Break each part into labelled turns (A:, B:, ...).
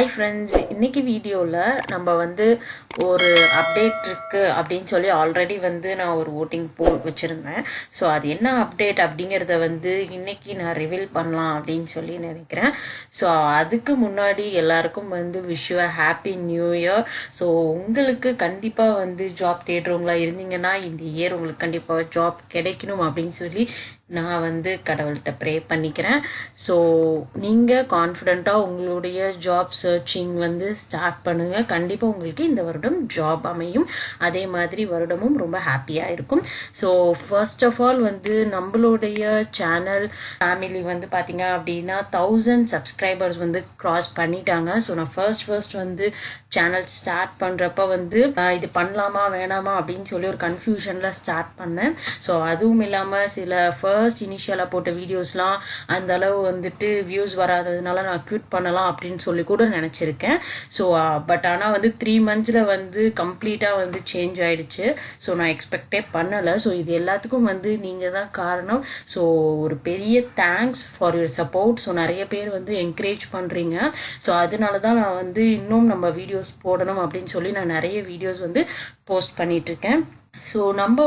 A: Hi friends, இன்றைக்கி வீடியோவில் நம்ம ஒரு அப்டேட் இருக்குது அப்படின்னு சொல்லி ஆல்ரெடி நான் ஒரு ஓட்டிங் போல் வச்சுருந்தேன். ஸோ அது என்ன அப்டேட் அப்படிங்கிறத இன்றைக்கி நான் ரிவீல் பண்ணலாம் அப்படின்னு சொல்லி நினைக்கிறேன். ஸோ அதுக்கு முன்னாடி எல்லாருக்கும் wish you happy new year. So உங்களுக்கு கண்டிப்பாக ஜாப் தேடுறவங்களா இருந்தீங்கன்னா இந்த இயர் உங்களுக்கு கண்டிப்பாக ஜாப் கிடைக்கணும் அப்படின்னு சொல்லி நான் கடவுள்கிட்ட ப்ரே பண்ணிக்கிறேன். ஸோ நீங்கள் கான்ஃபிடெண்ட்டாக உங்களுடைய ஜாப் சர்ச்சிங் ஸ்டார்ட் பண்ணுங்கள். கண்டிப்பாக உங்களுக்கு இந்த வருடம் ஜாப் அமையும். அதே மாதிரி வருடமும் ரொம்ப ஹாப்பியாக இருக்கும். ஸோ ஃபர்ஸ்ட் ஆஃப் ஆல் நம்மளுடைய சேனல் ஃபேமிலி பார்த்தீங்க அப்படின்னா 1000 சப்ஸ்கிரைபர்ஸ் க்ராஸ் பண்ணிட்டாங்க. ஸோ நான் ஃபர்ஸ்ட் சேனல் ஸ்டார்ட் பண்ணுறப்ப இது பண்ணலாமா வேணாமா அப்படின்னு சொல்லி ஒரு கன்ஃபியூஷனில் ஸ்டார்ட் பண்ணேன். ஸோ அதுவும் இல்லாமல் சில ஃபர்ஸ்ட் இனிஷியலாக போட்ட வீடியோஸ்லாம் அந்த அளவு வியூஸ் வராததுனால நான் க்யூட் பண்ணலாம் அப்படின்னு சொல்லி கூட நினச்சிருக்கேன். ஸோ பட் ஆனால் 3 monthsல கம்ப்ளீட்டாக சேஞ்ச் ஆயிடுச்சு. ஸோ நான் எக்ஸ்பெக்டே பண்ணலை. ஸோ இது எல்லாத்துக்கும் நீங்கள் தான் காரணம். ஸோ ஒரு பெரிய thanks for your support. So நிறைய பேர் என்கரேஜ் பண்ணுறீங்க. ஸோ அதனால தான் நான் இன்னும் நம்ம வீடியோஸ் போடணும் அப்படின்னு சொல்லி நான் நிறைய வீடியோஸ் போஸ்ட் பண்ணிகிட்ருக்கேன். ஸோ நம்ம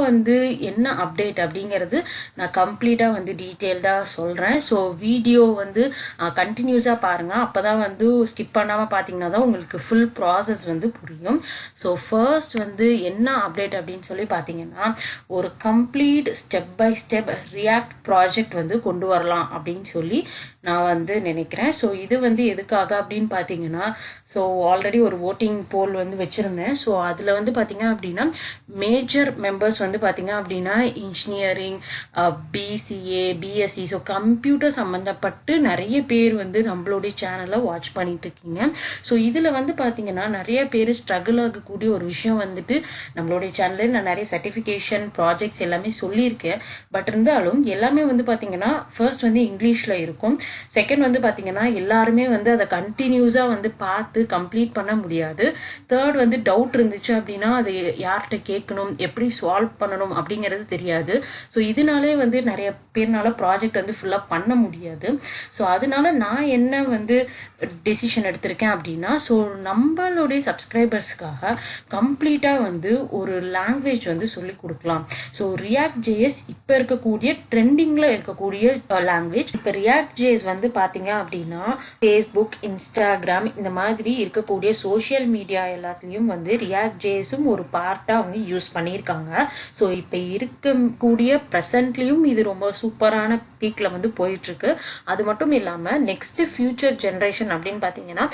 A: என்ன அப்டேட் அப்படிங்கிறது நான் கம்ப்ளீட்டாக டீட்டெயில்டாக சொல்கிறேன். ஸோ வீடியோ கண்டினியூஸாக பாருங்கள். அப்போ தான் ஸ்கிப் பண்ணாமல் பார்த்தீங்கன்னா தான் உங்களுக்கு ஃபுல் ப்ராசஸ் புரியும். ஸோ ஃபர்ஸ்ட் என்ன அப்டேட் அப்படின்னு சொல்லி பார்த்தீங்கன்னா ஒரு complete step by step react project கொண்டு வரலாம் அப்படின்னு சொல்லி நான் நினைக்கிறேன். ஸோ இது எதுக்காக அப்படின்னு பார்த்தீங்கன்னா ஸோ ஆல்ரெடி ஒரு ஓட்டிங் போல் வச்சுருந்தேன். ஸோ அதில் பார்த்தீங்க அப்படின்னா மேஜர் மெம்பர்ஸ் பார்த்தீங்க அப்படின்னா engineering, BCA, BSc, so computer சம்மந்தப்பட்டு நிறைய பேர் நம்மளுடைய சேனலை வாட்ச் பண்ணிட்டு இருக்கீங்க. ஸோ இதில் பார்த்தீங்கன்னா நிறைய பேர் ஸ்ட்ரகிள் ஆகக்கூடிய ஒரு விஷயம் நம்மளுடைய சேனலில் நான் நிறைய சர்டிஃபிகேஷன் ப்ராஜெக்ட்ஸ் எல்லாமே சொல்லியிருக்கேன். பட் இருந்தாலும் எல்லாமே பார்த்தீங்கன்னா ஃபர்ஸ்ட் இங்கிலீஷில் இருக்கும். செகண்ட் பார்த்தீங்கன்னா எல்லாருமே அதை கண்டினியூஸாக பார்த்து கம்ப்ளீட் பண்ண முடியாது. தேர்ட் டவுட் இருந்துச்சு அப்படின்னா அதை யார்கிட்ட கேட்கணும், எப்படி சால்வ் பண்ணணும் அப்படிங்கிறது தெரியாது. ஸோ இதனாலே நிறைய பேர்னால ப்ராஜெக்ட் ஃபுல்லாக பண்ண முடியாது. ஸோ அதனால நான் என்ன டெசிஷன் எடுத்திருக்கேன் அப்படின்னா ஸோ நம்மளுடைய சப்ஸ்கிரைபர்ஸ்க்காக கம்ப்ளீட்டாக ஒரு லாங்குவேஜ் சொல்லி கொடுக்கலாம். ஸோ ரியாக்ட் ஜேஎஸ் இப்போ இருக்கக்கூடிய ட்ரெண்டிங்கில் இருக்கக்கூடிய லாங்குவேஜ். இப்போ ரியாக்ட் ஜேஎஸ் பார்த்தீங்க அப்படின்னா ஃபேஸ்புக், இன்ஸ்டாகிராம் இந்த மாதிரி இருக்கக்கூடிய சோஷியல் மீடியா எல்லாத்துலேயும் ரியாக்ட் ஜேஎஸும் ஒரு பார்ட்டாக யூஸ் பண்ணியிருக்காங்க. ஸோ இப்போ இருக்கக்கூடிய ப்ரெசன்ட்லேயும் இது ரொம்ப சூப்பரான பீக்கில் போயிட்டுருக்கு. அது மட்டும் இல்லாமல் நெக்ஸ்ட் ஃபியூச்சர் ஜென்ரேஷன் அப்படின்னு பார்த்தீங்கன்னா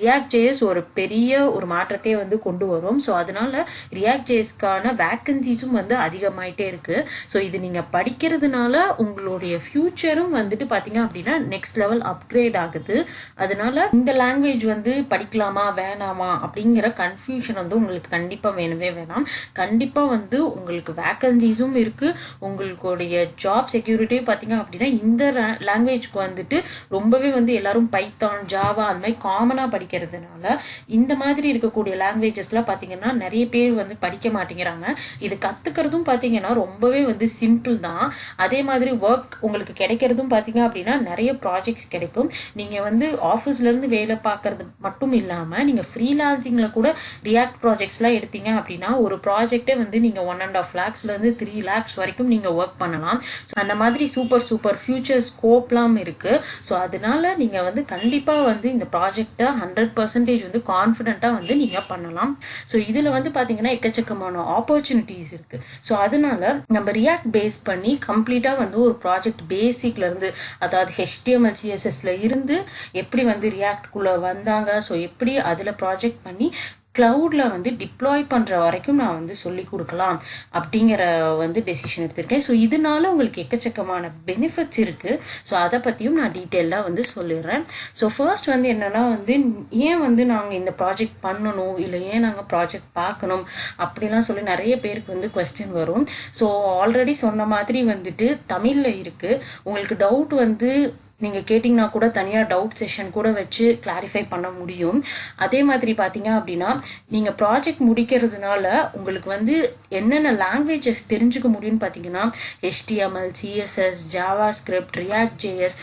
A: ரியாக்ட் ஜேஎஸ் ஒரு பெரிய ஒரு மாற்றத்தை கொண்டு வரும். ஸோ அதனால ரியாக்ட் ஜேஎஸ்க்கான வேக்கன்சிஸும் அதிகமாயிட்டே இருக்கு. ஸோ இது நீங்கள் படிக்கிறதுனால உங்களுடைய ஃபியூச்சரும் பார்த்தீங்க அப்படின்னா நெக்ஸ்ட் லெவல் அப்கிரேட் ஆகுது. அதனால இந்த லாங்குவேஜ் படிக்கலாமா வேணாமா அப்படிங்கிற கன்ஃபியூஷன் உங்களுக்கு கண்டிப்பாக வேணவே வேணாம். கண்டிப்பாக உங்களுக்கு வேக்கன்சிஸும் இருக்கு. உங்களுடைய ஜாப் செக்யூரிட்டியும் பார்த்தீங்க அப்படின்னா இந்த லாங்குவேஜ்க்கு ரொம்பவே எல்லாரும் பைத்தான், ஜாவா அந்த மாதிரி காமனாக படிக்கிறதுனால இந்த மாதிரி இருக்கக்கூடிய லாங்குவேஜஸ்லாம் பார்த்தீங்கன்னா நிறைய பேர் படிக்க மாட்டேங்கிறாங்க. இது கத்துக்கிறதும் பார்த்தீங்கன்னா ரொம்பவே சிம்பிள் தான். அதே மாதிரி ஒர்க் உங்களுக்கு கிடைக்கிறதும் பார்த்தீங்க அப்படின்னா நிறைய ப்ராஜெக்ட்ஸ் கிடைக்கும். நீங்கள் ஆஃபீஸ்ல இருந்து வேலை பார்க்கறது மட்டும் இல்லாமல் நீங்கள் ஃப்ரீலான்சிங்ல கூட ரியாக்ட் ப்ராஜெக்ட்ஸ்லாம் எடுத்தீங்க அப்படின்னா ஒரு ப்ராஜெக்டே நீங்கள் 1.5 lakhsலேருந்து 3 lakhs வரைக்கும் நீங்கள் ஒர்க் பண்ணலாம். ஸோ அந்த மாதிரி சூப்பர் ஃபியூச்சர் ஸ்கோப்லாம் இருக்கு. ஸோ அதனால நீங்கள் கண்டிப்பாக இந்த ப்ராஜெக்டை 100% கான்ஃபிடென்ட்டாக நீங்கள் பண்ணலாம். ஸோ இதில் பார்த்தீங்கன்னா எக்கச்சக்கமான ஆப்பர்ச்சுனிட்டிஸ் இருக்குது. ஸோ அதனால நம்ம ரியாக்ட் பேஸ் பண்ணி கம்ப்ளீட்டாக ஒரு ப்ராஜெக்ட் பேசிக்லேருந்து அதாவது HTML CSSல இருந்து எப்படி ரியாக்ட்குள்ளே வந்தாங்க, ஸோ எப்படி அதில் ப்ராஜெக்ட் பண்ணி கிளவுடில் டிப்ளாய் பண்ணுற வரைக்கும் நான் சொல்லி கொடுக்கலாம் அப்படிங்கிற டெசிஷன் எடுத்திருக்கேன். ஸோ இதனால உங்களுக்கு எக்கச்சக்கமான பெனிஃபிட்ஸ் இருக்குது. ஸோ அதை பற்றியும் நான் டீட்டெயிலாக சொல்லிடுறேன். ஸோ ஃபர்ஸ்ட் என்னென்னா ஏன் நாங்கள் இந்த ப்ராஜெக்ட் பண்ணணும், இல்லை ஏன் நாங்கள் ப்ராஜெக்ட் பார்க்கணும் அப்படிலாம் சொல்லி நிறைய பேருக்கு கொஸ்டின் வரும். ஸோ ஆல்ரெடி சொன்ன மாதிரி தமிழில் இருக்குது. உங்களுக்கு டவுட் நீங்கள் கேட்டிங்கன்னா கூட தனியாக டவுட் செஷன் கூட வச்சு கிளாரிஃபை பண்ண முடியும். அதே மாதிரி பார்த்தீங்க அப்படின்னா நீங்கள் ப்ராஜெக்ட் முடிக்கிறதுனால உங்களுக்கு என்னென்ன லாங்குவேஜஸ் தெரிஞ்சுக்க முடியும்னு பார்த்தீங்கன்னா HTML, CSS, JavaScript, React.js,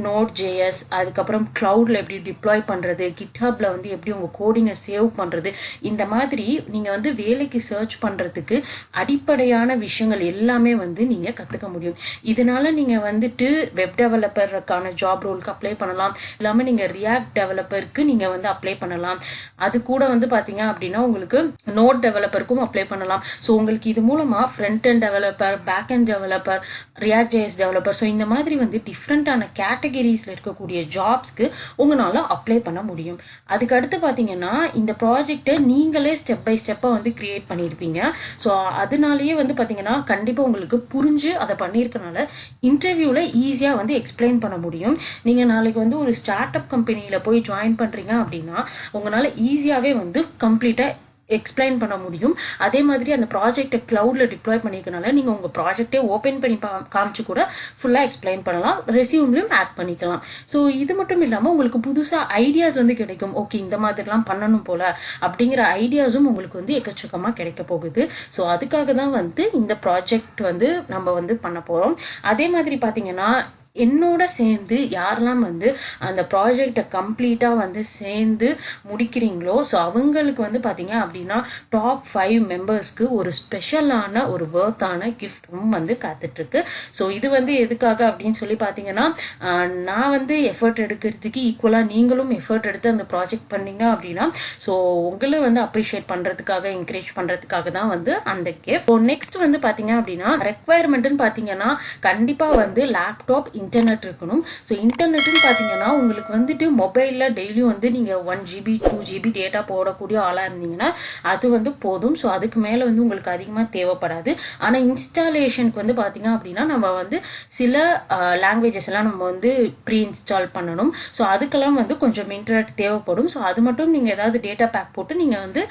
A: Node.js, அதுக்கப்புறம் க்ளவுடில் எப்படி டிப்ளாய் பண்ணுறது, கிட்ஹப்பில் வந்து எப்படி உங்கள் கோடிங்கை சேவ் பண்ணுறது, இந்த மாதிரி நீங்கள் வந்து வேலைக்கு சர்ச் பண்ணுறதுக்கு அடிப்படையான விஷயங்கள் எல்லாமே வந்து நீங்கள் கற்றுக்க முடியும். இதனால நீங்கள் வந்துட்டு வெப் டெவலப்பருக்கான ஜாப் ரோலுக்கு அப்ளை பண்ணலாம், இல்லாமல் நீங்கள் ரியாக்ட் டெவலப்பருக்கு நீங்கள் வந்து அப்ளை பண்ணலாம். அது கூட வந்து பார்த்தீங்க அப்படின்னா உங்களுக்கு நோட் டெவலப்பருக்கும் அப்ளை பண்ணலாம். ஸோ உங்களுக்கு இது மூலமாக front end developer, back end developer, React.js developer, so இந்த மாதிரி வந்து டிஃப்ரெண்ட்டான கேட்டகரிஸில் இருக்கக்கூடிய ஜாப்ஸ்க்கு உங்களால் அப்ளை பண்ண முடியும். அதுக்கு அடுத்து பார்த்தீங்கன்னா இந்த ப்ராஜெக்டை நீங்களே ஸ்டெப் பை ஸ்டெப்பாக வந்து கிரியேட் பண்ணியிருப்பீங்க. ஸோ அதனாலேயே வந்து பார்த்தீங்கன்னா கண்டிப்பாக உங்களுக்கு புரிஞ்சு அதை பண்ணியிருக்கனால இன்டர்வியூவில் ஈஸியாக வந்து எக்ஸ்பிளைன் பண்ண முடியும். நீங்கள் நாளைக்கு வந்து ஒரு ஸ்டார்ட் அப் கம்பெனியில் போய் ஜாயின் பண்ணுறீங்க அப்படின்னா உங்களால் ஈஸியாகவே வந்து கம்ப்ளீட்டாக எக்ஸ்பிளைன் பண்ண முடியும். அதே மாதிரி அந்த ப்ராஜெக்டை க்ளவுடில் டிப்ளாய் பண்ணிக்கனால நீங்கள் உங்கள் ப்ராஜெக்டே ஓப்பன் பண்ணி காமிச்சு கூட ஃபுல்லாக எக்ஸ்பிளைன் பண்ணலாம், ரெஸ்யூம்லையும் ஆட் பண்ணிக்கலாம். ஸோ இது மட்டும் இல்லாமல் உங்களுக்கு புதுசாக ஐடியாஸ் வந்து கிடைக்கும். ஓகே, இந்த மாதிரிலாம் பண்ணணும் போல அப்படிங்கிற ஐடியாஸும் உங்களுக்கு வந்து எக்கச்சக்கமாக கிடைக்க போகுது. ஸோ அதுக்காக தான் வந்து இந்த ப்ராஜெக்ட் வந்து நம்ம வந்து பண்ண போகிறோம். அதே மாதிரி பார்த்தீங்கன்னா என்னோட சேர்ந்து யாரெல்லாம் வந்து அந்த ப்ராஜெக்டை கம்ப்ளீட்டாக வந்து சேர்ந்து முடிக்கிறீங்களோ ஸோ அவங்களுக்கு வந்து பார்த்தீங்க அப்படின்னா டாப் 5 மெம்பர்ஸ்க்கு ஒரு ஸ்பெஷலான ஒரு வர்த்தான கிஃப்டும் வந்து காத்துட்ருக்கு. ஸோ இது வந்து எதுக்காக அப்படின்னு சொல்லி பார்த்தீங்கன்னா நான் வந்து எஃபர்ட் எடுக்கிறதுக்கு ஈக்குவலாக நீங்களும் எஃபர்ட் எடுத்து அந்த ப்ராஜெக்ட் பண்ணீங்க அப்படின்னா ஸோ உங்களை வந்து அப்ரிஷியேட் பண்ணுறதுக்காக, என்கரேஜ் பண்ணுறதுக்காக தான் வந்து அந்த கிஃப்ட். ஸோ நெக்ஸ்ட் வந்து பார்த்தீங்க அப்படின்னா ரெக்வயர்மெண்ட்னு பார்த்தீங்கன்னா கண்டிப்பாக வந்து லேப்டாப், இன்டர்நெட் இருக்கணும். ஸோ இன்டர்நெட்னு பார்த்தீங்கன்னா உங்களுக்கு வந்துட்டு மொபைலில் டெய்லியும் வந்து நீங்கள் 1 GB 2 GB டேட்டா போடக்கூடிய ஆளாக இருந்தீங்கன்னா அது வந்து போதும். ஸோ அதுக்கு மேலே வந்து உங்களுக்கு அதிகமாக தேவைப்படாது. ஆனால் இன்ஸ்டாலேஷனுக்கு வந்து பார்த்தீங்க அப்படின்னா நம்ம வந்து சில லாங்குவேஜஸ் எல்லாம் நம்ம வந்து ப்ரீ இன்ஸ்டால் பண்ணணும். ஸோ அதுக்கெல்லாம் வந்து கொஞ்சம் இன்டர்நெட் தேவைப்படும். ஸோ அது மட்டும் நீங்கள் ஏதாவது டேட்டா பேக் போட்டு நீங்கள் வந்து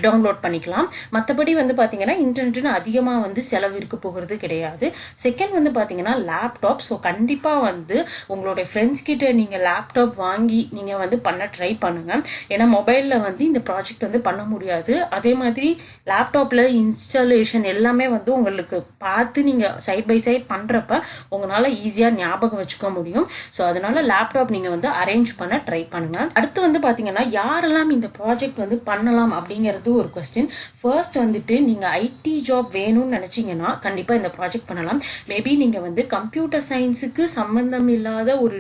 A: டவுன்லோட் பண்ணிக்கலாம். மற்றபடி வந்து பார்த்தீங்கன்னா இன்டர்நெட்னு அதிகமாக வந்து செலவு இருக்க போகிறது கிடையாது. செகண்ட் வந்து பார்த்தீங்கன்னா லேப்டாப். ஸோ கண்டிப்பாக வந்து உங்களுடைய ஃப்ரெண்ட்ஸ் கிட்ட நீங்கள் லேப்டாப் வாங்கி நீங்கள் வந்து பண்ண ட்ரை பண்ணுங்க. ஏன்னா மொபைலில் வந்து இந்த ப்ராஜெக்ட் வந்து பண்ண முடியாது. அதே மாதிரி லேப்டாப்பில் இன்ஸ்டாலேஷன் எல்லாமே வந்து உங்களுக்கு பார்த்து நீங்கள் சைட் பை சைட் பண்ணுறப்ப உங்களால் ஈஸியாக ஞாபகம் வச்சுக்க முடியும். ஸோ அதனால லேப்டாப் நீங்கள் வந்து அரேஞ்ச் பண்ண ட்ரை பண்ணுங்க. அடுத்து வந்து பார்த்தீங்கன்னா யாரெல்லாம் இந்த ப்ராஜெக்ட் வந்து பண்ணலாம் அப்படிங்கிறது ஒரு கொஸ்டின். ஃபர்ஸ்ட் வந்துட்டு நீங்கள் ஐடி ஜாப் வேணும்னு நினச்சிங்கன்னா கண்டிப்பாக இந்த ப்ராஜெக்ட் பண்ணலாம். மேபி நீங்கள் வந்து கம்ப்யூட்டர் சயின்ஸுக்கு சம்பந்தம் இல்லாத ஒரு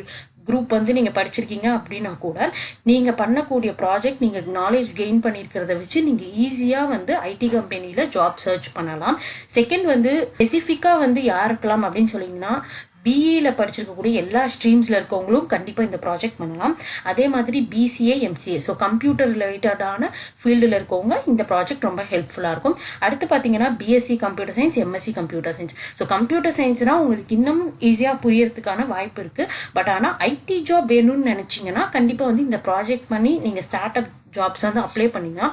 A: குரூப் வந்து நீங்கள் படிச்சிருக்கீங்க அப்படின்னா கூட நீங்கள் பண்ணக்கூடிய ப்ராஜெக்ட் நீங்கள் நாலேஜ் கெயின் பண்ணியிருக்கிறத வச்சு நீங்கள் ஈஸியாக வந்து ஐடி கம்பெனியில் ஜாப் சர்ச் பண்ணலாம். செகண்ட் வந்து ஸ்பெசிஃபிக்காக வந்து யாருக்கலாம் அப்படின்னு சொன்னீங்கன்னா பிஇல படிச்சிருக்கக்கூடிய எல்லா ஸ்ட்ரீம்ஸில் இருக்கவங்களும் கண்டிப்பாக இந்த ப்ராஜெக்ட் பண்ணலாம். அதே மாதிரி பிசிஏ, எம்சிஏ, ஸோ கம்ப்யூட்டர் ரிலேட்டடான ஃபீல்டில் இருக்கவங்க இந்த ப்ராஜெக்ட் ரொம்ப ஹெல்ப்ஃபுல்லாக இருக்கும். அடுத்து பார்த்தீங்கன்னா BSc computer science, MSc computer science. So computer சயின்ஸ்னால் உங்களுக்கு இன்னும் ஈஸியாக புரியறதுக்கான வாய்ப்பு இருக்குது. பட் ஆனால் ஐடி ஜாப் வேணும்னு நினச்சிங்கன்னா கண்டிப்பாக வந்து இந்த ப்ராஜெக்ட் பண்ணி நீங்கள் ஸ்டார்ட் அப் ஜாப்ஸ் வந்து அப்ளை பண்ணிங்கன்னா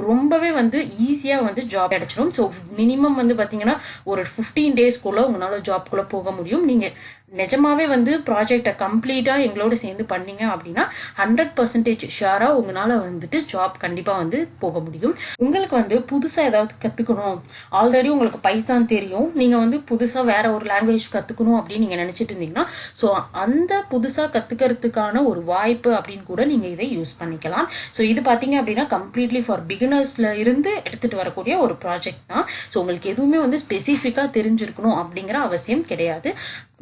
A: ரொம்பவே வந்து ஈஸியாக வந்து ஜாப் கிடைச்சிடும். ஸோ மினிமம் வந்து பார்த்தீங்கன்னா ஒரு 15 டேஸ்க்குள்ளே உங்களால் ஜாப்குள்ளே போக முடியும். நீங்கள் நிஜமாவே வந்து ப்ராஜெக்டை கம்ப்ளீட்டாக எங்களோட சேர்ந்து பண்ணீங்க அப்படின்னா 100% ஷுவராக உங்களால் வந்துட்டு ஜாப் கண்டிப்பாக வந்து போக முடியும். உங்களுக்கு வந்து புதுசாக ஏதாவது கற்றுக்கணும், ஆல்ரெடி உங்களுக்கு பைத்தான் தெரியும், நீங்கள் வந்து புதுசாக வேற ஒரு லாங்குவேஜ் கற்றுக்கணும் அப்படின்னு நீங்கள் நினச்சிட்டு இருந்தீங்கன்னா ஸோ அந்த புதுசாக கற்றுக்கிறதுக்கான ஒரு வாய்ப்பு அப்படின்னு கூட நீங்கள் இதை யூஸ் பண்ணிக்கலாம். ஸோ இது பார்த்தீங்க அப்படின்னா கம்ப்ளீட்லி ஃபார் பிகினர்ஸில் இருந்து எடுத்துகிட்டு வரக்கூடிய ஒரு ப்ராஜெக்ட் தான். ஸோ உங்களுக்கு எதுவுமே வந்து ஸ்பெசிஃபிக்காக தெரிஞ்சிருக்கணும் அப்படிங்கிற அவசியம் கிடையாது.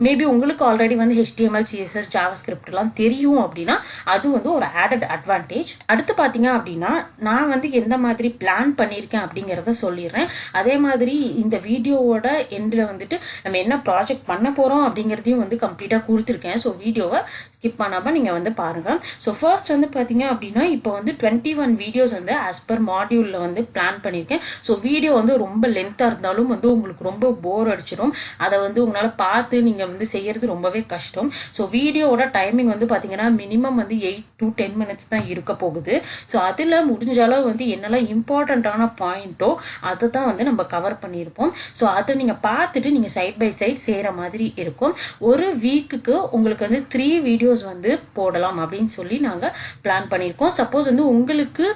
A: மேபி உங்களுக்கு ஆல்ரெடி வந்து HTML, CSS, JavaScript எல்லாம் தெரியும் அப்படின்னா அது வந்து ஒரு ஆடட் அட்வான்டேஜ். அடுத்து பார்த்தீங்க அப்படின்னா நான் வந்து எந்த மாதிரி பிளான் பண்ணியிருக்கேன் அப்படிங்கிறத சொல்லிடுறேன். அதே மாதிரி இந்த வீடியோவோட எண்டில் வந்துட்டு நம்ம என்ன ப்ராஜெக்ட் பண்ண போகிறோம் அப்படிங்கிறதையும் வந்து கம்ப்ளீட்டாக கொடுத்துருக்கேன். ஸோ வீடியோவை ஸ்கிப் பண்ணாமல் நீங்கள் வந்து பாருங்கள். ஸோ ஃபர்ஸ்ட் வந்து பார்த்தீங்க அப்படின்னா இப்போ வந்து 21 வீடியோஸ் வந்து ஆஸ் பர் மாடியூலில் வந்து பிளான் பண்ணியிருக்கேன். ஸோ வீடியோ வந்து ரொம்ப லென்த்தாக இருந்தாலும் வந்து உங்களுக்கு ரொம்ப போர் அடிச்சிடும். அதை வந்து உங்களால் பார்த்து நீங்கள் வந்து செய்யறது ரொம்பவே கஷ்டம். ஸோ வீடியோவோட டைமிங் வந்து பார்த்தீங்கன்னா மினிமம் வந்து 8 to 10 minutes தான் இருக்க போகுது. ஸோ அதில் முடிஞ்ச அளவு வந்து என்னெல்லாம் இம்பார்ட்டண்ட்டான பாயிண்ட்டோ அதை தான் வந்து நம்ம கவர் பண்ணியிருப்போம். ஸோ அதை நீங்கள் பார்த்துட்டு நீங்கள் சைட் பை சைட் செய்கிற மாதிரி இருக்கும். ஒரு வீக்குக்கு உங்களுக்கு வந்து 3 வீடியோஸ் வந்து போடலாம் அப்படின்னு சொல்லி நாங்கள் பிளான் பண்ணியிருக்கோம். சப்போஸ் வந்து உங்களுக்கு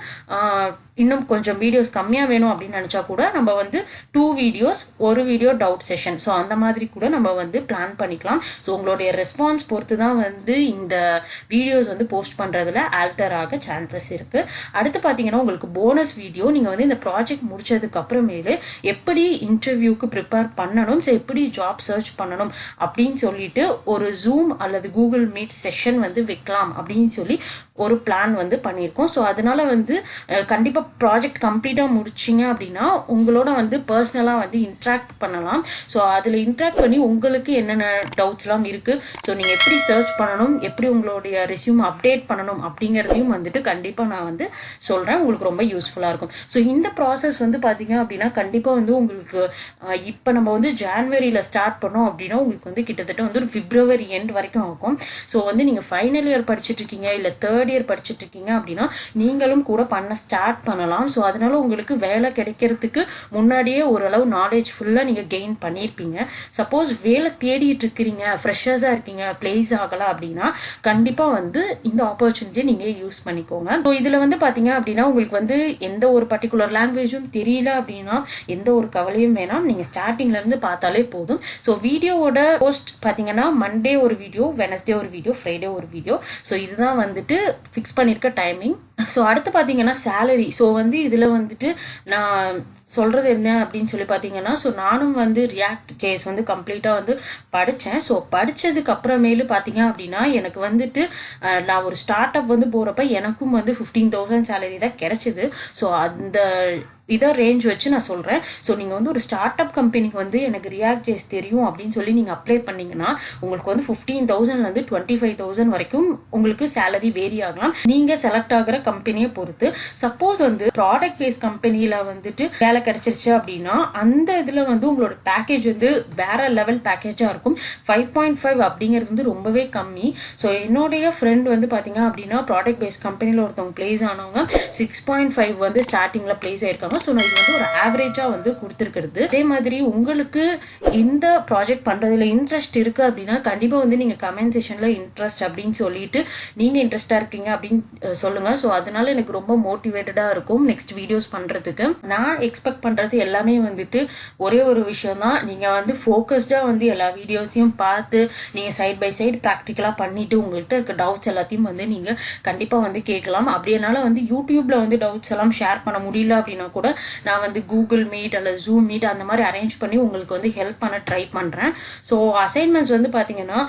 A: இன்னும் கொஞ்சம் வீடியோஸ் கம்மியாக வேணும் அப்படின்னு நினச்சா கூட நம்ம வந்து 2 வீடியோஸ் ஒரு வீடியோ டவுட் செஷன் ஸோ அந்த மாதிரி கூட நம்ம வந்து பிளான் பண்ணிக்கலாம். ஸோ உங்களுடைய ரெஸ்பான்ஸ் பொறுத்து தான் வந்து இந்த வீடியோஸ் வந்து போஸ்ட் பண்ணுறதுல ஆல்டர் ஆக சான்சஸ் இருக்குது. அடுத்து பார்த்தீங்கன்னா உங்களுக்கு போனஸ் வீடியோ நீங்கள் வந்து இந்த ப்ராஜெக்ட் முடிச்சதுக்கு அப்புறமேலு எப்படி இன்டர்வியூக்கு ப்ரிப்பேர் பண்ணணும், ஸோ எப்படி ஜாப் சர்ச் பண்ணணும் அப்படின்னு சொல்லிட்டு ஒரு ஜூம் அல்லது கூகுள் மீட் செஷன் வந்து வைக்கலாம் அப்படின்னு சொல்லி ஒரு பிளான் வந்து பண்ணியிருக்கோம். ஸோ அதனால வந்து கண்டிப்பாக ப்ராஜெக்ட் கம்ப்ளீட்டாக முடிச்சிங்க அப்படின்னா உங்களோட வந்து பர்சனலாக வந்து இன்ட்ராக்ட் பண்ணலாம். ஸோ அதில் இன்ட்ராக்ட் பண்ணி உங்களுக்கு என்னென்ன டவுட்ஸ்லாம் இருக்குது, ஸோ நீங்கள் எப்படி சர்ச் பண்ணணும், எப்படி உங்களுடைய ரெஸ்யூம் அப்டேட் பண்ணணும் அப்படிங்கிறதையும் வந்துட்டு கண்டிப்பாக நான் வந்து சொல்கிறேன். உங்களுக்கு ரொம்ப யூஸ்ஃபுல்லாக இருக்கும். ஸோ இந்த ப்ராசஸ் வந்து பார்த்தீங்க அப்படின்னா கண்டிப்பாக வந்து உங்களுக்கு இப்போ நம்ம வந்து ஜான்வரியில் ஸ்டார்ட் பண்ணோம் அப்படின்னா உங்களுக்கு வந்து கிட்டத்தட்ட வந்து ஒரு பிப்ரவரி எண்ட் வரைக்கும் ஆகும். ஸோ வந்து நீங்கள் ஃபைனல் இயர் படிச்சுட்டு இருக்கீங்க இல்லை தேர்ட் இயர் படிச்சுட்டு இருக்கீங்க அப்படின்னா நீங்களும் கூட பண்ண ஸ்டார்ட் பண்ணலாம். ஸோ அதனால உங்களுக்கு வேலை கிடைக்கிறதுக்கு முன்னாடியே ஓரளவு நாலேஜ் ஃபுல்லாக நீங்கள் கெயின் பண்ணியிருப்பீங்க. சப்போஸ் வேலை தேடிட்டு இருக்கிறீங்க, ஃப்ரெஷர்ஸாக இருக்கீங்க, பிளேஸ் ஆகலாம் அப்படின்னா கண்டிப்பாக வந்து இந்த ஆப்பர்ச்சுனிட்டியை நீங்கள் யூஸ் பண்ணிக்கோங்க. ஸோ இதில் வந்து பார்த்தீங்க அப்படின்னா உங்களுக்கு வந்து எந்த ஒரு பர்டிகுலர் லாங்குவேஜும் தெரியல அப்படின்னா எந்த ஒரு கவலையும் வேணாம், நீங்கள் ஸ்டார்டிங்லேருந்து பார்த்தாலே போதும். ஸோ வீடியோவோட போஸ்ட் பார்த்தீங்கன்னா மண்டே ஒரு வீடியோ, வெனஸ்டே ஒரு வீடியோ, ஃப்ரைடே ஒரு வீடியோ. ஸோ இதுதான் வந்துட்டு ஃபிக்ஸ் பண்ணியிருக்க டைமிங். ஸோ அடுத்து பார்த்தீங்கன்னா சேலரி. ஸோ வந்து இதில் வந்துட்டு நான் சொல்கிறது என்ன அப்படின்னு சொல்லி பார்த்தீங்கன்னா, ஸோ நானும் வந்து ரியாக்ட் ஜேஸ் வந்து கம்ப்ளீட்டாக வந்து படித்தேன். ஸோ படித்ததுக்கு அப்புறமேலு பார்த்தீங்க அப்படின்னா எனக்கு வந்துட்டு நான் ஒரு ஸ்டார்ட் அப் வந்து போகிறப்ப எனக்கும் வந்து 15,000 சேலரி தான் கிடைச்சிது. ஸோ அந்த இதான் ரேஞ்ச் வச்சு நான் சொல்கிறேன். ஸோ நீங்கள் வந்து ஒரு ஸ்டார்ட் அப் கம்பெனிக்கு வந்து எனக்கு ரியாக்ட் ஜேஸ் தெரியும் அப்படின்னு சொல்லி நீங்கள் அப்ளை பண்ணிங்கன்னா உங்களுக்கு வந்து 15,000லேருந்து 25,000 வரைக்கும் உங்களுக்கு சேலரி வேரி ஆகலாம், நீங்கள் செலக்ட் ஆகிற கம்பெனியை பொறுத்து. சப்போஸ் வந்து ப்ராடக்ட் பேஸ் கம்பெனியில் வந்துட்டு வேலை கிடைச்சிருச்சு அப்படின்னா அந்த இதில் வந்து உங்களோட பேக்கேஜ் வந்து வேற லெவல் பேக்கேஜாக இருக்கும். 5.5 அப்படிங்கிறது வந்து ரொம்பவே கம்மி. ஸோ என்னுடைய ஃப்ரெண்ட் வந்து பார்த்தீங்க அப்படின்னா ப்ராடக்ட் பேஸ் கம்பெனியில் ஒருத்தவங்க பிளேஸ் ஆனவங்க 6.5 வந்து ஸ்டார்டிங்கில் பிளேஸ் ஆயிருக்காங்க. ஸோ நான் இது வந்து ஒரு ஆவரேஜாக வந்து கொடுத்துருக்கிறது. அதே மாதிரி உங்களுக்கு இந்த ப்ராஜெக்ட் பண்ணுறதுல இன்ட்ரெஸ்ட் இருக்குது அப்படின்னா கண்டிப்பாக வந்து நீங்கள் கமெண்ட் செஷனில் இன்ட்ரெஸ்ட் அப்படின்னு சொல்லிட்டு நீங்கள் இன்ட்ரெஸ்டாக இருக்கீங்க அப்படின்னு சொல்லுங்கள். ஸோ அதனால எனக்கு ரொம்ப மோட்டிவேட்டடாக இருக்கும் நெக்ஸ்ட் வீடியோஸ் பண்ணுறதுக்கு. நான் எக்ஸ்பெக்ட் பண்ணுறது எல்லாமே வந்துட்டு ஒரே ஒரு விஷயம் தான், நீங்கள் வந்து ஃபோக்கஸ்டாக வந்து எல்லா வீடியோஸையும் பார்த்து நீங்கள் சைட் பை சைடு ப்ராக்டிக்கலாக பண்ணிவிட்டு உங்கள்கிட்ட இருக்க டவுட்ஸ் எல்லாத்தையும் வந்து நீங்கள் கண்டிப்பாக வந்து கேட்கலாம். அப்படினால வந்து யூடியூப்பில் வந்து டவுட்ஸ் எல்லாம் ஷேர் பண்ண முடியல அப்படின்னா கூட நான் வந்து கூகுள் மீட் அல்லது ஜூம் மீட் அந்த மாதிரி அரேஞ்ச் பண்ணி உங்களுக்கு வந்து ஹெல்ப் பண்ண ட்ரை பண்ணுறேன். ஸோ அசைன்மெண்ட்ஸ் வந்து பார்த்தீங்கன்னா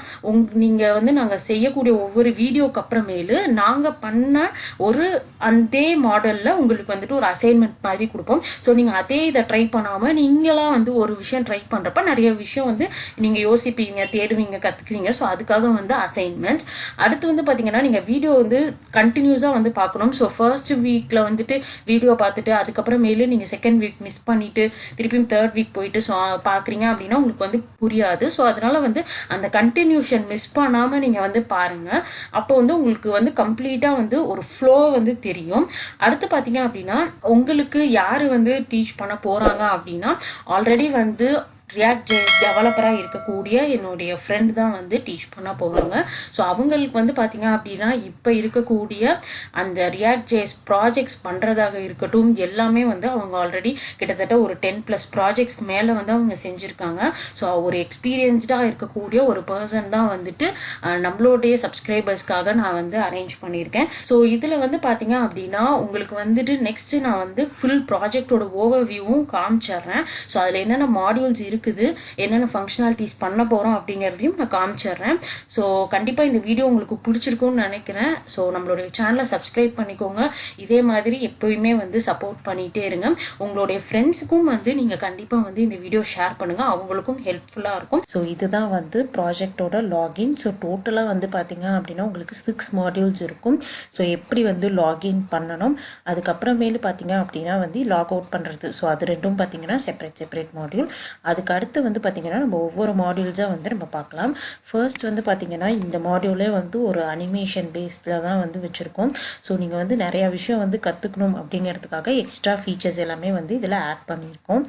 A: நீங்கள் வந்து நாங்கள் செய்யக்கூடிய ஒவ்வொரு வீடியோக்கு அப்புறமேலு நாங்கள் பண்ண ஒரு அதே மாடலில் உங்களுக்கு வந்துட்டு ஒரு அசைன்மெண்ட் மாதிரி கொடுப்போம். ஸோ நீங்கள் அதே இதை ட்ரை பண்ணாமல் நீங்களாம் வந்து ஒரு விஷயம் ட்ரை பண்ணுறப்ப நிறைய விஷயம் வந்து நீங்கள் யோசிப்பீங்க, தேடுவீங்க, கற்றுக்குவீங்க. ஸோ அதுக்காக வந்து அசைன்மெண்ட்ஸ். அடுத்து வந்து பார்த்தீங்கன்னா நீங்கள் வீடியோ வந்து கண்டினியூஸாக வந்து பார்க்கணும். ஸோ ஃபர்ஸ்ட் வீக்கில் வந்துட்டு வீடியோ பார்த்துட்டு அதுக்கப்புறம் மேலே நீங்கள் செகண்ட் வீக் மிஸ் பண்ணிட்டு திருப்பியும் தேர்ட் வீக் போயிட்டு பார்க்குறீங்க அப்படின்னா உங்களுக்கு வந்து புரியாது. ஸோ அதனால வந்து அந்த கண்டினியூஷன் மிஸ் பண்ணாமல் நீங்கள் வந்து பாருங்கள். அப்போ வந்து உங்களுக்கு வந்து கம்ப்ளீட்டாக வந்து ஒரு ஃப்ளோ வந்து தெரியும். அடுத்து பார்த்தீங்க அப்படின்னா உங்களுக்கு யார் வந்து டீச் பண்ண போகிறாங்க அப்படின்னா ஆல்ரெடி வந்து ரியாக்ட் ஜேஸ் டெவலப்பராக இருக்கக்கூடிய என்னுடைய ஃப்ரெண்ட் தான் வந்து டீச் பண்ண போகிறாங்க. ஸோ அவங்களுக்கு வந்து பார்த்தீங்க அப்படின்னா இப்போ இருக்கக்கூடிய அந்த ரியாக்ட் ஜேஸ் ப்ராஜெக்ட்ஸ் பண்ணுறதாக இருக்கட்டும் எல்லாமே வந்து அவங்க ஆல்ரெடி கிட்டத்தட்ட ஒரு 10+ ப்ராஜெக்ட்ஸ்க்கு மேலே வந்து அவங்க செஞ்சுருக்காங்க. ஸோ ஒரு எக்ஸ்பீரியன்ஸ்டாக இருக்கக்கூடிய ஒரு பர்சன் தான் வந்துட்டு நம்மளுடைய சப்ஸ்கிரைபர்ஸ்க்காக நான் வந்து அரேஞ்ச் பண்ணியிருக்கேன். ஸோ இதில் வந்து பார்த்தீங்க அப்படின்னா உங்களுக்கு வந்துட்டு நெக்ஸ்ட்டு நான் வந்து ஃபுல் ப்ராஜெக்டோட ஓவர்வியூவும் காமிச்சிடுறேன். ஸோ அதில் என்னென்ன மாடியூல்ஸ் இருக்குது, என்னென்ன ஃபங்க்ஷனாலிட்டிஸ் பண்ண போகிறோம் அப்படிங்கிறதையும் நான் காமிச்சிடுறேன். ஸோ கண்டிப்பாக இந்த வீடியோ உங்களுக்கு பிடிச்சிருக்கும்னு நினைக்கிறேன். ஸோ நம்மளுடைய சேனலை சப்ஸ்கிரைப் பண்ணிக்கோங்க. இதே மாதிரி எப்போயுமே வந்து சப்போர்ட் பண்ணிகிட்டே இருங்க. உங்களுடைய ஃப்ரெண்ட்ஸுக்கும் வந்து நீங்கள் கண்டிப்பாக வந்து இந்த வீடியோ ஷேர் பண்ணுங்கள், அவங்களுக்கும் ஹெல்ப்ஃபுல்லாக இருக்கும். ஸோ இதுதான் வந்து ப்ராஜெக்டோட லாகின். ஸோ டோட்டலாக வந்து பார்த்தீங்க அப்படின்னா உங்களுக்கு 6 மாடியூல்ஸ் இருக்கும். ஸோ எப்படி வந்து லாகின் பண்ணணும், அதுக்கப்புறமேலு பார்த்தீங்க அப்படின்னா வந்து லாக் அவுட் பண்ணுறது. ஸோ அது ரெண்டும் பார்த்தீங்கன்னா செப்பரேட் மாடியூல். அதுக்கு அதுக்கு அடுத்து வந்து பார்த்திங்கன்னா நம்ம ஒவ்வொரு மாடியூல்ஸாக வந்து நம்ம பார்க்கலாம். ஃபர்ஸ்ட் வந்து பார்த்திங்கன்னா இந்த மாடியூலே வந்து ஒரு அனிமேஷன் பேஸில் தான் வந்து வச்சுருக்கோம். ஸோ நீங்கள் வந்து நிறையா விஷயம் வந்து கற்றுக்கணும் அப்படிங்கிறதுக்காக எக்ஸ்ட்ரா ஃபீச்சர்ஸ் எல்லாமே வந்து இதில் ஆட் பண்ணியிருக்கோம்.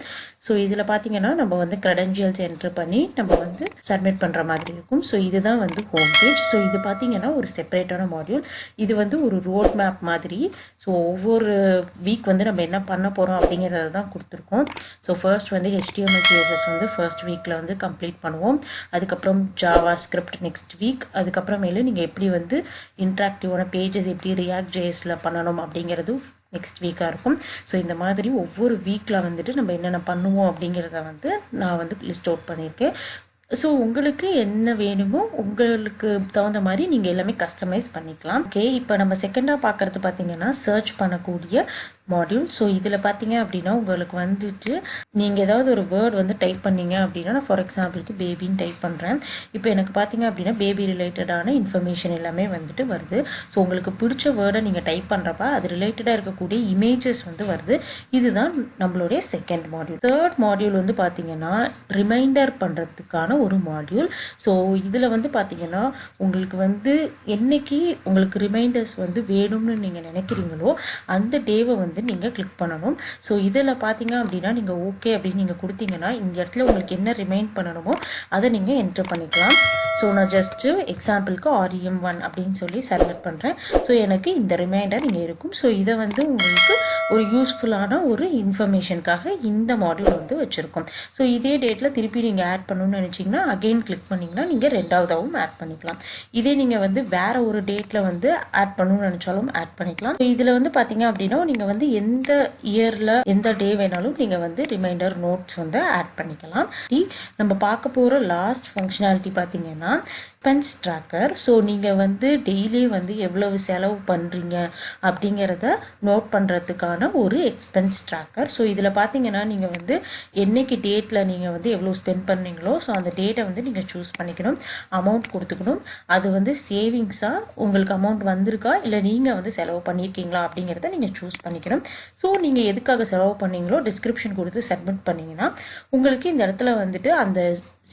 A: ஸோ இதில் பார்த்திங்கன்னா நம்ம வந்து க்ரெடென்ஷியல்ஸ் என்ட்ரு பண்ணி நம்ம வந்து சப்மிட் பண்ணுற மாதிரி இருக்கும். ஸோ இதுதான் வந்து ஹோம் பேஜ். ஸோ இது பார்த்திங்கன்னா ஒரு செப்பரேட்டான மாடியூல். இது வந்து ஒரு ரோட் மேப் மாதிரி. ஸோ ஒவ்வொரு வீக் வந்து நம்ம என்ன பண்ண போகிறோம் அப்படிங்கிறத தான் கொடுத்துருக்கோம். ஸோ ஃபர்ஸ்ட் வந்து HTML CSS வந்து ஃபர்ஸ்ட் வீக்கில் வந்து கம்ப்ளீட் பண்ணுவோம். அதுக்கப்புறம் ஜாவா ஸ்கிரிப்ட் நெக்ஸ்ட் வீக். அதுக்கப்புறமேலு நீங்கள் எப்படி வந்து இன்ட்ராக்டிவான பேஜஸ் எப்படி ரியாக்ட் ஜேஎஸில் பண்ணணும் அப்படிங்கிறது நெக்ஸ்ட் வீக்காக இருக்கும். ஸோ இந்த மாதிரி ஒவ்வொரு வீக்கில் வந்துட்டு நம்ம என்னென்ன பண்ணுவோம் அப்படிங்கிறத வந்து நான் வந்து லிஸ்ட் அவுட் பண்ணியிருக்கேன். ஸோ உங்களுக்கு என்ன வேணுமோ உங்களுக்கு தகுந்த மாதிரி நீங்கள் எல்லாமே கஸ்டமைஸ் பண்ணிக்கலாம். ஓகே, இப்போ நம்ம செகண்டாக பார்க்குறது பார்த்தீங்கன்னா சர்ச் பண்ணக்கூடிய மாடியூல். ஸோ இதில் பார்த்தீங்க அப்படின்னா உங்களுக்கு வந்துட்டு நீங்கள் ஏதாவது ஒரு வேர்ட் வந்து டைப் பண்ணீங்க அப்படின்னா, நான் ஃபார் எக்ஸாம்பிளுக்கு பேபின்னு டைப் பண்ணுறேன். இப்போ எனக்கு பார்த்தீங்க அப்படின்னா பேபி ரிலேட்டடான இன்ஃபர்மேஷன் எல்லாமே வந்துட்டு வருது. ஸோ உங்களுக்கு பிடிச்ச வேர்டை நீங்கள் டைப் பண்ணுறப்ப அது ரிலேட்டடாக இருக்கக்கூடிய இமேஜஸ் வந்து வருது. இதுதான் நம்மளுடைய செகண்ட் மாடியூல். தேர்ட் மாடியூல் வந்து பார்த்தீங்கன்னா ரிமைண்டர் பண்ணுறதுக்கான ஒரு மாடியூல். ஸோ இதில் வந்து பார்த்தீங்கன்னா உங்களுக்கு வந்து என்னைக்கு உங்களுக்கு ரிமைண்டர்ஸ் வந்து வேணும்னு நீங்கள் நினைக்கிறீங்களோ அந்த டேவை வந்து நீங்கள் கிளிக் பண்ணணும். ஸோ இதில் பார்த்தீங்க அப்படின்னா நீங்கள் ஓகே அப்படின்னு நீங்கள் கொடுத்தீங்கன்னா இந்த இடத்துல உங்களுக்கு என்ன ரிமைண்ட் பண்ணணுமோ அதை நீங்கள் என்ட்ரு பண்ணிக்கலாம். ஸோ நான் ஜஸ்ட்டு எக்ஸாம்பிளுக்கு REM1 அப்படின்னு சொல்லி சப்மிட் பண்ணுறேன். ஸோ எனக்கு இந்த ரிமைண்டர் இங்கே இருக்கும். ஸோ இதை வந்து உங்களுக்கு ஒரு யூஸ்ஃபுல்லான ஒரு இன்ஃபர்மேஷனுக்காக இந்த மாடியூல் வந்து வச்சுருக்கோம். ஸோ இதே டேட்டில் திருப்பி நீங்கள் ஆட் பண்ணணும்னு நினச்சிங்கன்னா அகெயின் கிளிக் பண்ணிங்கன்னா நீங்கள் ரெண்டாவதாகவும் ஆட் பண்ணிக்கலாம். இதே நீங்கள் வந்து வேறு ஒரு டேட்டில் வந்து ஆட் பண்ணணும்னு நினச்சாலும் ஆட் பண்ணிக்கலாம். ஸோ இதில் வந்து பார்த்தீங்க அப்படின்னா நீங்கள் வந்து எந்த இயரில் எந்த டே வேணாலும் நீங்கள் வந்து ரிமைண்டர் நோட்ஸ் வந்து ஆட் பண்ணிக்கலாம். நம்ம பார்க்க போகிற லாஸ்ட் ஃபங்க்ஷனாலிட்டி பார்த்தீங்கன்னா எக்ஸ்பென்ஸ் ட்ராக்கர். ஸோ நீங்கள் வந்து டெய்லி வந்து எவ்வளவு செலவு பண்ணுறீங்க அப்படிங்கிறத நோட் பண்ணுறதுக்கான ஒரு எக்ஸ்பென்ஸ் ட்ராக்கர். ஸோ இதில் பார்த்தீங்கன்னா நீங்கள் வந்து என்னைக்கு டேட்டில் நீங்கள் வந்து எவ்வளோ ஸ்பெண்ட் பண்ணீங்களோ ஸோ அந்த டேட்டை வந்து நீங்கள் சூஸ் பண்ணிக்கணும், அமௌண்ட் கொடுத்துக்கணும். அது வந்து சேவிங்ஸாக உங்களுக்கு அமௌண்ட் வந்திருக்கா இல்லை நீங்கள் வந்து செலவு பண்ணியிருக்கீங்களா அப்படிங்கிறத நீங்கள் சூஸ் பண்ணிக்கணும். ஸோ நீங்கள் எதுக்காக செலவு பண்ணீங்களோ டிஸ்கிரிப்ஷன் கொடுத்து சப்மிட் பண்ணிங்கன்னா உங்களுக்கு இந்த இடத்துல வந்துட்டு அந்த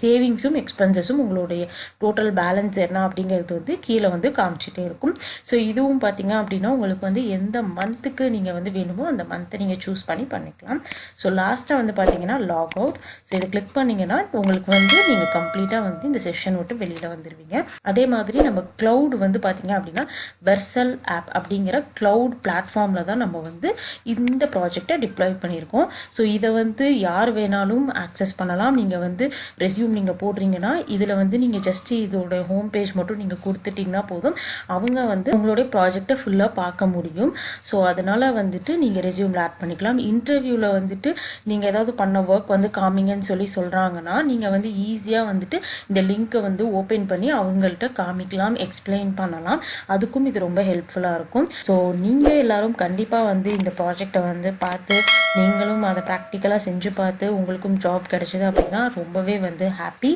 A: சேவிங்ஸும் எக்ஸ்பென்சஸும் உங்களுடைய டோட்டல் பேலன்ஸ் என்ன அப்படிங்கிறது வந்து கீழே வந்து காமிச்சிட்டே இருக்கும். ஸோ இதுவும் பார்த்தீங்க அப்படின்னா உங்களுக்கு வந்து எந்த மந்த்துக்கு நீங்கள் வந்து வேணுமோ அந்த மந்த்தை நீங்கள் சூஸ் பண்ணி பண்ணிக்கலாம். ஸோ லாஸ்ட்டாக வந்து பார்த்தீங்கன்னா லாக் அவுட். ஸோ இதை கிளிக் பண்ணிங்கன்னா உங்களுக்கு வந்து நீங்கள் கம்ப்ளீட்டாக வந்து இந்த செஷன் விட்டு வெளியில் வந்துடுவீங்க. அதே மாதிரி நம்ம க்ளவுட் வந்து பார்த்தீங்க அப்படின்னா வெர்சல் ஆப் அப்படிங்கிற க்ளவுட் பிளாட்ஃபார்மில் தான் நம்ம வந்து இந்த ப்ராஜெக்டை டிப்ளாய் பண்ணியிருக்கோம். ஸோ இதை வந்து யார் வேணாலும் ஆக்சஸ் பண்ணலாம். நீங்கள் வந்து ரெஸ்யூம் நீங்கள் போடுறீங்கன்னா இதில் வந்து நீங்கள் ஜஸ்ட் இதோட ஹோம் பேஜ் மட்டும் நீங்கள் கொடுத்துட்டிங்கன்னா போதும், அவங்க வந்து உங்களுடைய ப்ராஜெக்டை ஃபுல்லாக பார்க்க முடியும். ஸோ அதனால் வந்துட்டு நீங்கள் ரெஸ்யூமில் ஆட் பண்ணிக்கலாம். இன்டர்வியூவில் வந்துட்டு நீங்கள் ஏதாவது பண்ண ஒர்க் வந்து காமிங்கன்னு சொல்லி சொல்கிறாங்கன்னா நீங்கள் வந்து ஈஸியாக வந்துட்டு இந்த லிங்க்கை வந்து ஓப்பன் பண்ணி அவங்கள்ட்ட காமிக்கலாம், எக்ஸ்பிளைன் பண்ணலாம். அதுக்கும் இது ரொம்ப ஹெல்ப்ஃபுல்லாக இருக்கும். ஸோ நீங்கள் எல்லாரும் கண்டிப்பாக வந்து இந்த ப்ராஜெக்டை வந்து பார்த்து நீங்களும் அதை ப்ராக்டிக்கலாக செஞ்சு பார்த்து உங்களுக்கும் ஜாப் கிடைச்சிது அப்படின்னா ரொம்பவே வந்து happy.